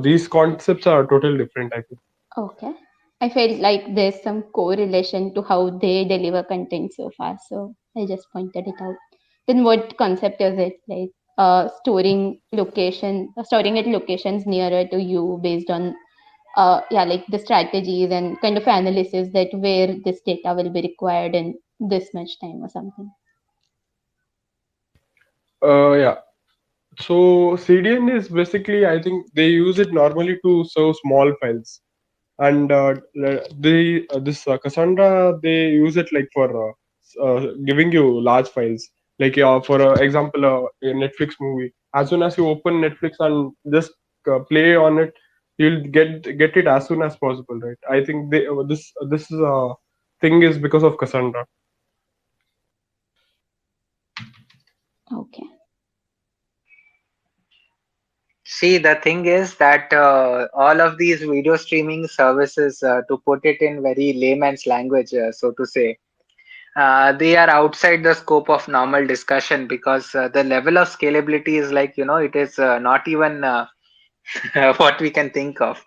These concepts are totally different, I think. okay. I felt like there's some correlation to how they deliver content so far, so I just pointed it out. Then what concept is it? Like storing at locations nearer to you based on yeah, like the strategies and kind of analysis that where this data will be required in this much time or something. Yeah. So CDN is basically, I think they use it normally to serve small files, and Cassandra, they use it like for giving you large files. Like for example, a Netflix movie. As soon as you open Netflix and just play on it, you'll get it as soon as possible, right? I think this is a thing is because of Cassandra. Okay. See, the thing is that all of these video streaming services, to put it in very layman's language, so to say, They are outside the scope of normal discussion because the level of scalability is like, it is not even what we can think of.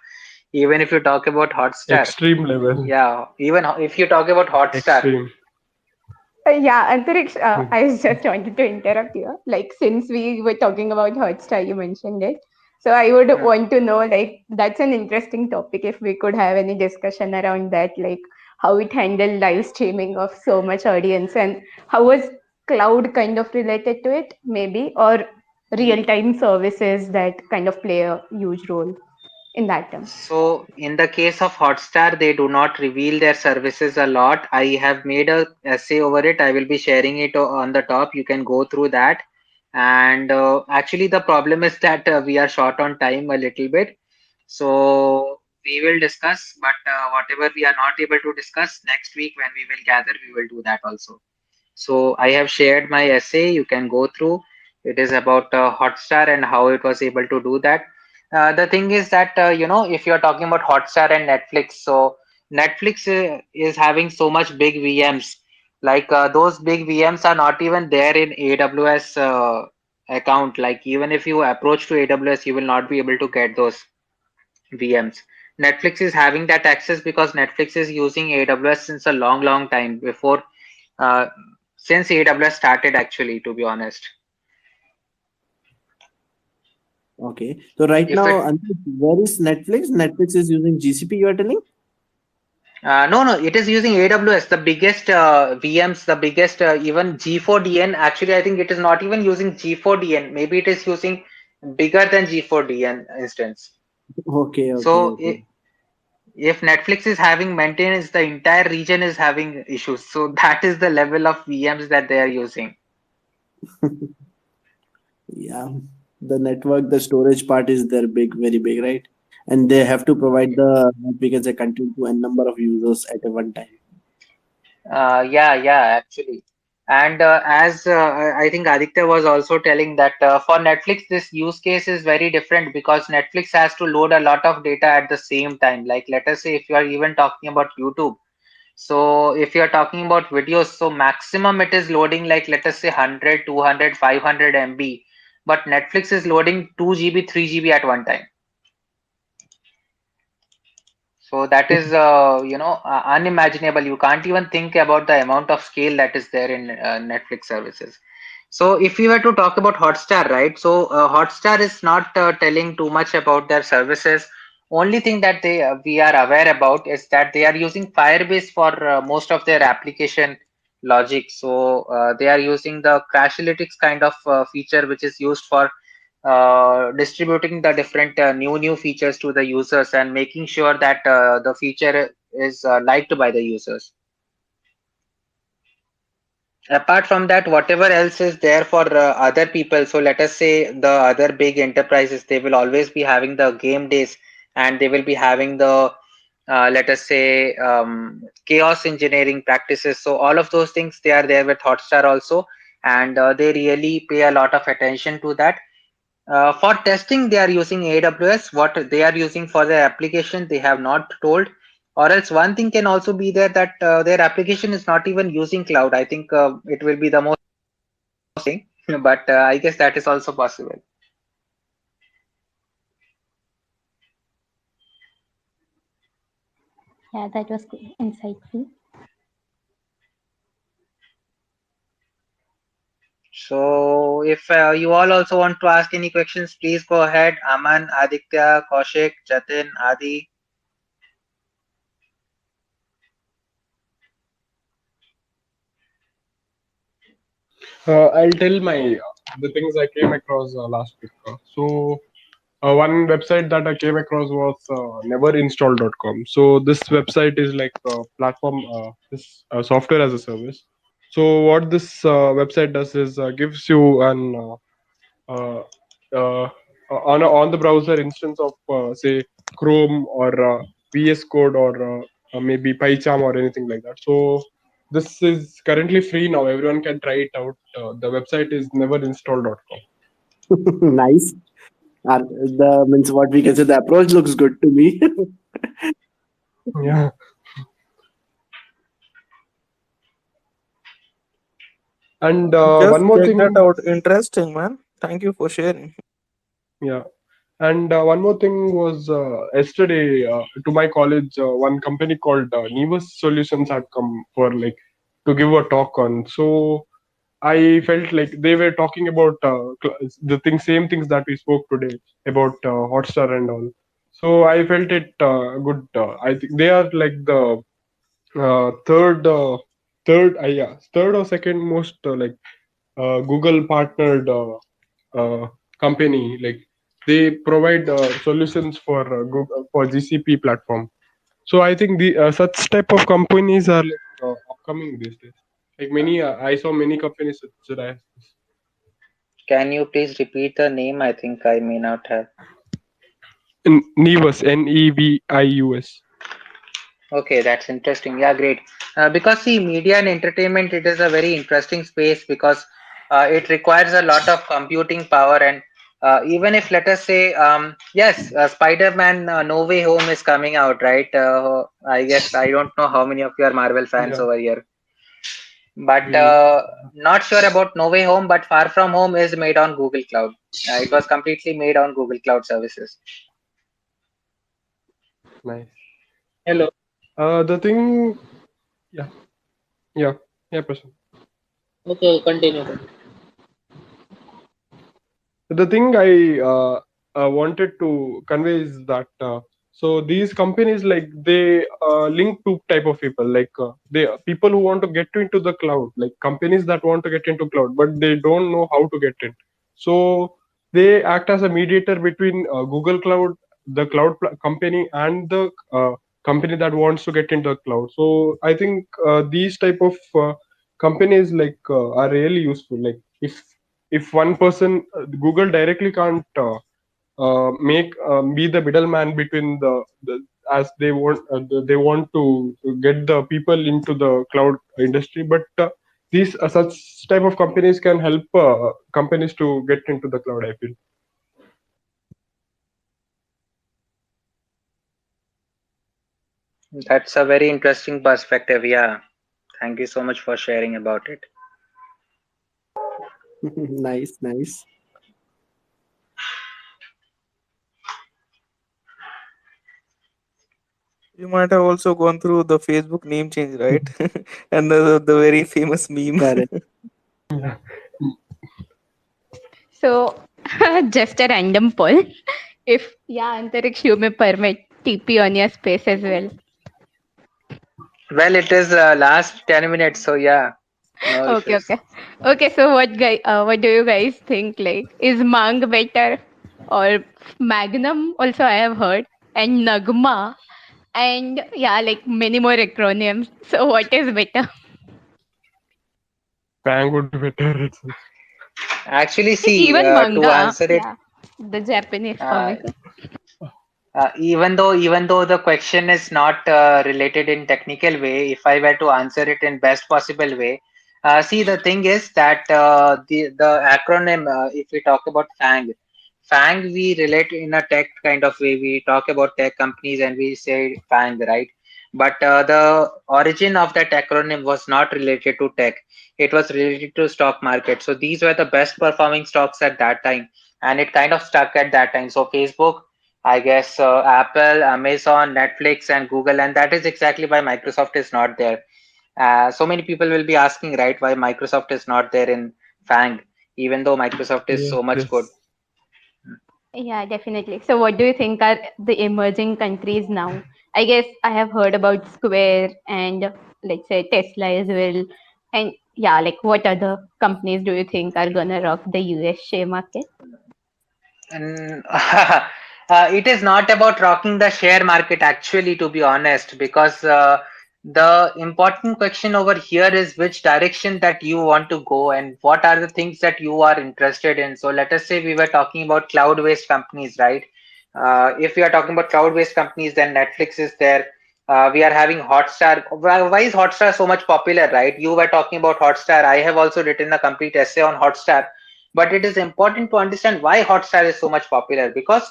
Even if you talk about Hotstar, Extreme level. yeah, even if you talk about Hotstar, Extreme. Yeah, Antariksh, Hmm. I just wanted to interrupt you. Like, since we were talking about Hotstar, you mentioned it. So I would want to know, like, that's an interesting topic. If we could have any discussion around that, like how it handled live streaming of so much audience, and how was cloud kind of related to it, maybe, or real-time services that kind of play a huge role in that term. so in the case of Hotstar, they do not reveal their services a lot. I have made a essay over it. I will be sharing it on the top. You can go through that. And actually, the problem is that we are short on time a little bit. So we will discuss, but whatever we are not able to discuss next week when we will gather, we will do that also. So I have shared my essay. You can go through. It is about Hotstar and how it was able to do that. The thing is that if you're talking about Hotstar and Netflix, so Netflix is having so much big VMs. Like those big VMs are not even there in AWS account. Like even if you approach to AWS, you will not be able to get those VMs. Netflix is having that access because Netflix is using AWS since a long, long time before, uh, since AWS started actually, to be honest. Okay. So right If it now, where is Netflix? Netflix is using GCP, you are telling? No, it is using AWS, the biggest VMs, the biggest even G4DN. Actually, I think it is not even using G4DN. Maybe it is using bigger than G4DN instance. Okay, okay, So okay. if Netflix is having maintenance, the entire region is having issues. So that is the level of VMs that they are using. Yeah, the network, the storage part is there big, very big, right? And they have to provide the, what we can say, content to a number of users at a one time. Yeah, actually. And as I think Aditya was also telling that for Netflix, this use case is very different because Netflix has to load a lot of data at the same time. Like, let us say if you are even talking about YouTube. So if you are talking about videos, so maximum it is loading like, let us say 100, 200, 500 MB. But Netflix is loading 2 GB, 3 GB at one time. So that is, unimaginable. You can't even think about the amount of scale that is there in Netflix services. So if we were to talk about Hotstar, right? So Hotstar is not telling too much about their services. Only thing that we are aware about is that they are using Firebase for most of their application logic. So they are using the Crashlytics kind of feature, which is used for distributing the different new features to the users and making sure that the feature is liked by the users. Apart from that, whatever else is there for other people, so let us say the other big enterprises, they will always be having the game days, and they will be having the let us say chaos engineering practices. So all of those things, they are there with Hotstar also, and they really pay a lot of attention to that. For testing, they are using AWS. What they are using for their application, they have not told. Or else, one thing can also be there that their application is not even using cloud. I think it will be the most thing, but I guess that is also possible. Yeah, that was good, insightful. So, if you all also want to ask any questions, please go ahead. Aman, Aditya, Kaushik, Jatin, Adi. I'll tell my the things I came across last week. One website that I came across was neverinstall.com. So this website is like a platform, this software as a service. So what this website does is gives you an uh, uh, on the browser instance of say Chrome or VS Code or maybe PyCharm or anything like that. So this is currently free now. Everyone can try it out. The website is neverinstall.com. Nice. The means what we can say, the approach looks good to me. Yeah. And Just one more check that thing, out. Interesting, man. Thank you for sharing. yeah. And one more thing was yesterday to my college, one company called Nevus Solutions had come for like to give a talk on. So I felt like they were talking about same things that we spoke today about Hotstar and all. So I felt it good. I think they are like the third or second most Google partnered company. Like they provide solutions for Google, for GCP platform. So I think the such type of companies are like upcoming these days. Like many, I saw many companies such as Can you please repeat the name? I think I may not have. Nevus, Nevius. Okay, that's interesting. Yeah, great. Because see, media and entertainment, it is a very interesting space because it requires a lot of computing power. And even if, let us say, yes, Spider-Man No Way Home is coming out, right? I guess I don't know how many of you are Marvel fans Yeah, over here, but we. not sure about No Way Home. But Far From Home is made on Google Cloud. It was completely made on Google Cloud services. Nice. Hello. The thing, yeah, yeah, yeah, person. Okay, continue. The thing I wanted to convey is that so these companies like they link two type of people, like they people who want to get into the cloud, like companies that want to get into cloud but they don't know how to get in. So they act as a mediator between Google Cloud, the company, and the company that wants to get into the cloud. So I think these type of companies are really useful. Like if one person, Google directly can't make be the middleman between the as they want they want to get the people into the cloud industry, but these such type of companies can help companies to get into the cloud, I feel. That's a very interesting perspective. Yeah. Thank you so much for sharing about it. Nice, nice. You might have also gone through the Facebook name change, right? And the very famous meme. Correct. Yeah. So, just a random poll. If, yeah, Antariksh, you may permit TP on your space as well. Well, it is last 10 minutes, so yeah, no Okay, issues. okay. Okay, so what do you guys think? Like, is Mang better or Magnum? Also, I have heard, and Nagma, and yeah, like many more acronyms. So, what is better? Fang would be better. Actually, see, Even to manga, answer it, yeah, the Japanese uh, comic. even though the question is not related in technical way, if I were to answer it in best possible way, see, the thing is that the acronym, if we talk about FANG, we relate in a tech kind of way. We talk about tech companies and we say FANG, right? But the origin of that acronym was not related to tech. It was related to stock market. So these were the best performing stocks at that time, and it kind of stuck at that time. So Facebook, I guess, Apple, Amazon, Netflix, and Google, and that is exactly why Microsoft is not there. So many people will be asking, right, why Microsoft is not there in FANG, even though Microsoft is Yes, so much good. yes. Yeah, definitely. So, what do you think are the emerging countries now? I guess I have heard about Square and let's say Tesla as well. And yeah, like what other companies do you think are gonna rock the US share market? And it is not about rocking the share market, actually, to be honest, because the important question over here is which direction that you want to go and what are the things that you are interested in. So let us say we were talking about cloud-based companies, right? If we are talking about cloud-based companies, then Netflix is there. We are having Hotstar. Why is Hotstar so much popular, right? You were talking about Hotstar. I have also written a complete essay on Hotstar, but it is important to understand why Hotstar is so much popular, because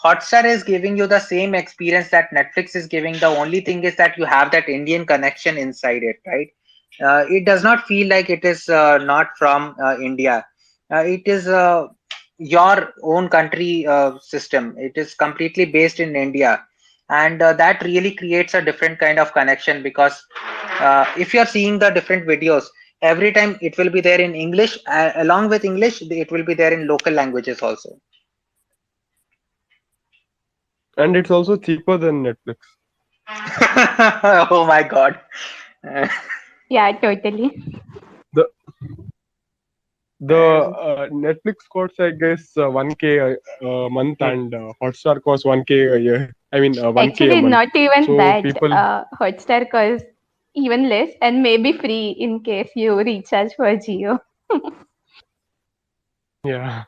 Hotstar is giving you the same experience that Netflix is giving. The only thing is that you have that Indian connection inside it, right? It does not feel like it is not from India. It is your own country system. It is completely based in India, and that really creates a different kind of connection because if you are seeing the different videos, every time it will be there in English. Along with English, it will be there in local languages also. And it's also cheaper than Netflix. Oh my God. Yeah, totally. The Netflix costs, I guess, 1K a month, and Hotstar costs 1K a year. I mean, 1K a Actually, month. not even So that. people, Hotstar costs even less and maybe free in case you recharge for Geo. yeah.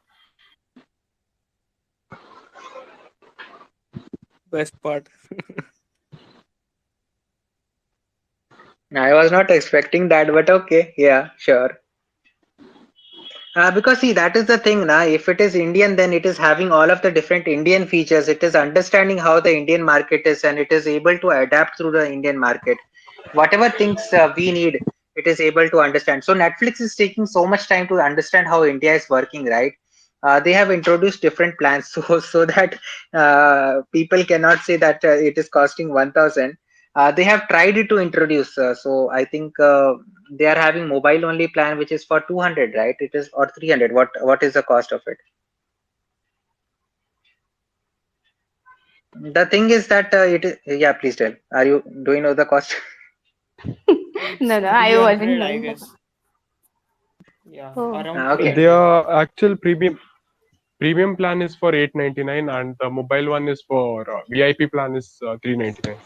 Best part. I was not expecting that, but okay, yeah, sure. Because see, that is the thing, na. If it is Indian, then it is having all of the different Indian features. It is understanding how the Indian market is, and it is able to adapt through the Indian market. Whatever things we need, it is able to understand. So Netflix is taking so much time to understand how India is working, right? They have introduced different plans, so that people cannot say that it is costing 1,000. They have tried to introduce. So I think they are having mobile only plan, which is for 200, right? It is, or 300. What is the cost of it? The thing is that it is, yeah. Please tell. Are you, do you know the cost? It's No, I wasn't 300, I knowing that. guess. Yeah, Oh, around Okay. Their 300. actual premium plan is for 899, and the mobile one is for VIP plan is 399.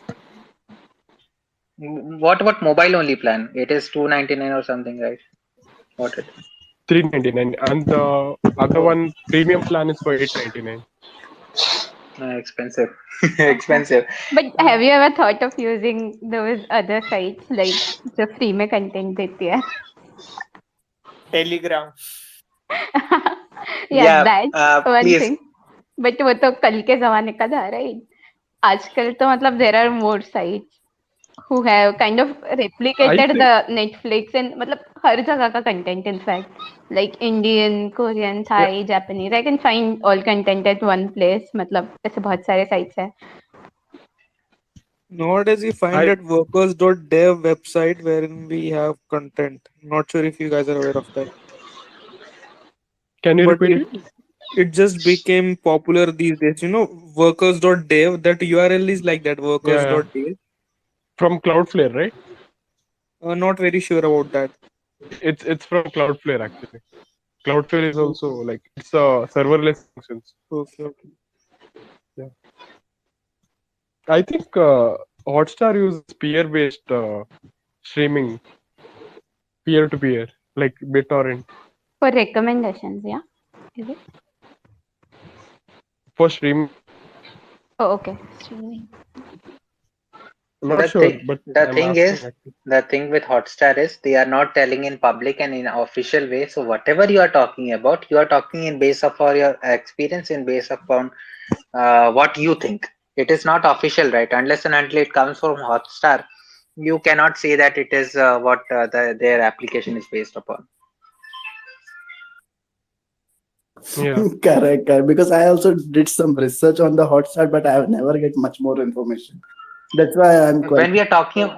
What mobile only plan? It is 299 or something, right? What it? 399, and the other Oh, one premium plan is for 899. expensive. Expensive. but have you ever thought of using those other sites like जो free में content देती है? Telegram. Yeah, Yeah. that's one Please. thing. But वो तो कल के जमाने का था, right? आजकल तो मतलब there are more sites who have kind of I replicated think, the Netflix and मतलब हर जगह का content in fact, like Indian, Korean, yeah, Thai, Japanese. I can find all content at one place. मतलब ऐसे बहुत सारे sites हैं. Nowadays, we find I at workers.dev website wherein we have content. Not sure if you guys are aware of that. can you But repeat it? it just became popular these days. You know, workers.dev, that URL is like that, Yeah, yeah. workers.dev. From Cloudflare, right? Not very sure about that. It's from Cloudflare actually. Cloudflare is also Okay, like it's a serverless functions. okay, okay. Yeah. I think Hotstar uses peer-based streaming, peer-to-peer, like BitTorrent For recommendations, yeah. Is it? for streaming. Oh, okay. Streaming. I'm not The sure, thing, but the I'm thing asking is, actually. the thing with Hotstar is they are not telling in public and in official way. So whatever you are talking about, you are talking in base of all your experience, in base upon what you think. It is not official, right? Unless and until it comes from Hotstar, you cannot say that it is what their application is based upon. Yeah. Correct, correct. Because I also did some research on the Hotstar, but I have never get much more information. That's why I'm quite When we are talking,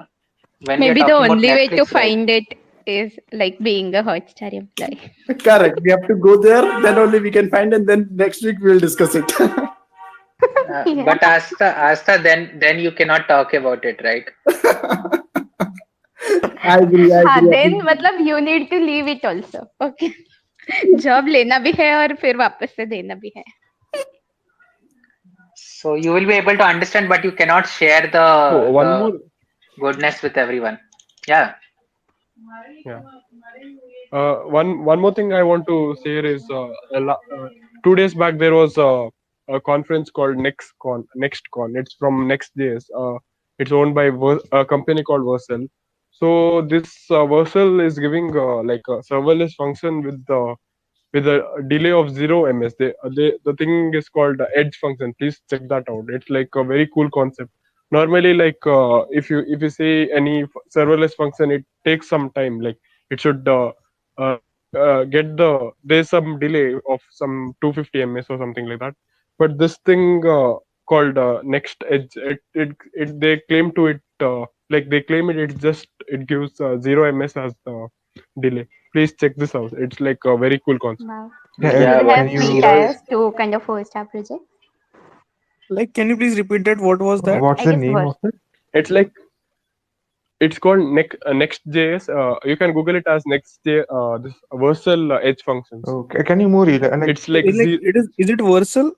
when we are Maybe the talking about only way to Netflix, right? find it is like being a Hotstar employee. correct. We have to go there, then only we can find, and then next week we'll discuss it. Yeah. But Asta, then you cannot talk about it, right? I agree, I हाँ, agree. I then agree. मतलब you need to leave it also. Okay. Job लेना भी है और फिर वापस से देना भी है. So you will be able to understand, but you cannot share Oh, one the more. goodness with everyone. Yeah. Yeah. One more thing I want to say is 2 days back there was a conference called NextCon. NextCon. It's from Next.js. It's owned by a company called Vercel. So this Vercel is giving like a serverless function with a delay of 0 ms. The thing is called Edge function. Please check that out. It's like a very cool concept. normally like if you say any serverless function, it takes some time. Like it should uh, get there's some delay of some 250 ms or something like that. But this thing called next edge, it they claim to it like they claim it just it gives 0 ms as the delay. Please check this out, it's like a very cool concept. Wow. Yeah, So do Yeah, they but have can free you? zero is tires to kind of host our project? Like, can you please repeat that? What was that? What's I the guess name of it? It's like it's called Next.js. You can Google it as Next.js. This Versal edge functions. Okay, can you more like? It's like Like, is it Versal?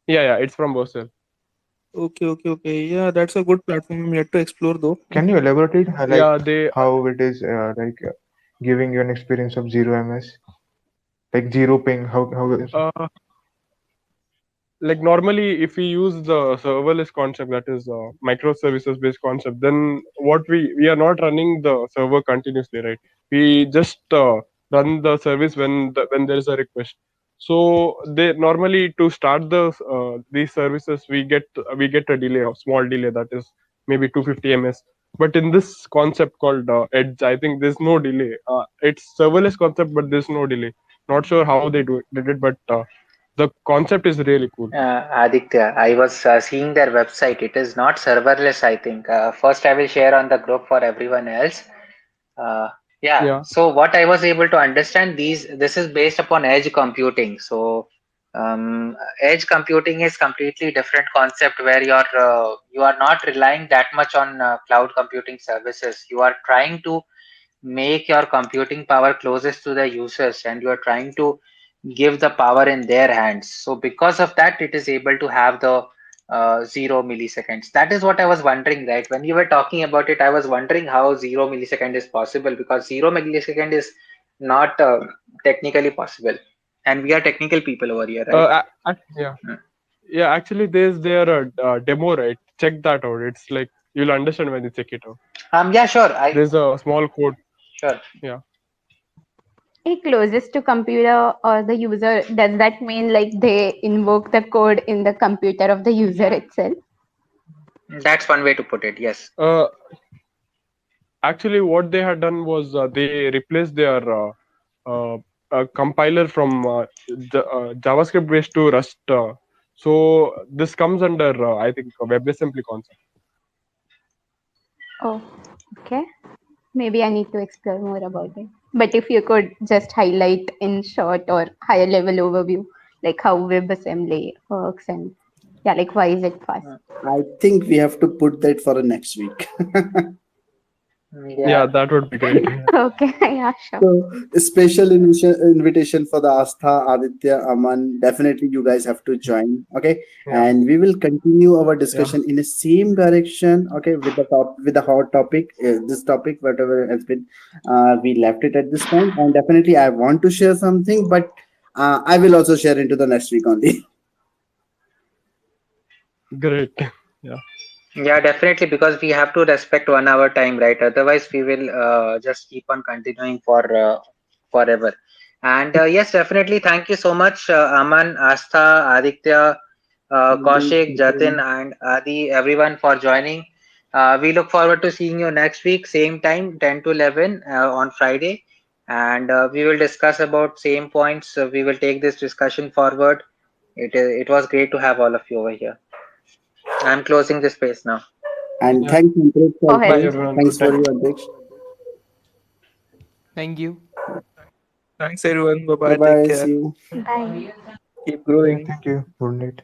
yeah, it's from Versal. Okay. Yeah, that's a good platform. I'm yet to explore though. Can you elaborate it? Like Yeah, they how it is giving you an experience of 0 ms, like zero ping? How is? like normally if we use the serverless concept, that is microservices based concept, then what we are not running the server continuously, right? We just run the service when there is a request. So they normally to start these services we get a delay, a small delay, that is maybe 250 ms. But in this concept called edge, I think there's no delay. It's serverless concept but there's no delay. Not sure how they did it, but the concept is really cool. Aditya, I was seeing their website. It is not serverless, I think. First, I will share on the group for everyone else. Uh, yeah. Yeah. So what I was able to understand, this is based upon edge computing. So edge computing is completely different concept where you are not relying that much on cloud computing services. You are trying to make your computing power closest to the users, and you are trying to give the power in their hands. So because of that, it is able to have the 0 milliseconds. That is what I was wondering, right? When you were talking about it, I was wondering how 0 millisecond is possible, because 0 millisecond is not technically possible, and we are technical people over here, right? Yeah. Mm. Yeah, actually there's there a demo, right? Check that out. It's like you'll understand when you check it out. Yeah, sure. There's a small code. Sure. Yeah. It closest to computer or the user, does that mean like they invoke the code in the computer of the user itself? That's one way to put it. Yes. Actually, what they had done was they replaced their compiler from JavaScript based to Rust. So this comes under I think a WebAssembly concept. Oh, okay. Maybe I need to explore more about it. But if you could just highlight in short or higher level overview, like how WebAssembly works and yeah, like why is it fast? I think we have to put that for a next week. Yeah, that would be great. Okay, yeah, sure. So, a special invitation for the Astha, Aditya, Aman. Definitely, you guys have to join. Okay, Yeah. and we will continue our discussion in the same direction. Okay, with the hot topic. This topic, whatever has been, we left it at this point. And definitely, I want to share something, but I will also share into the next week only. Great. Yeah. Yeah, definitely, because we have to respect 1 hour time, right? Otherwise, we will just keep on continuing for forever. And yes, definitely. Thank you so much, Aman, Astha, Aditya, Kaushik, Jatin, and Adi, everyone for joining. We look forward to seeing you next week, same time, 10 to 11 on Friday. And we will discuss about same points. We will take this discussion forward. It was great to have all of you over here. I'm closing this space now. And Yeah. thanks, Ankush, Go for ahead. Bye this. everyone. Thanks Good for time. your Ankush. Thank you. Thanks everyone. Bye Bye bye. Take bye. care. See you. Bye. Keep Yeah, growing. thank you. Good night.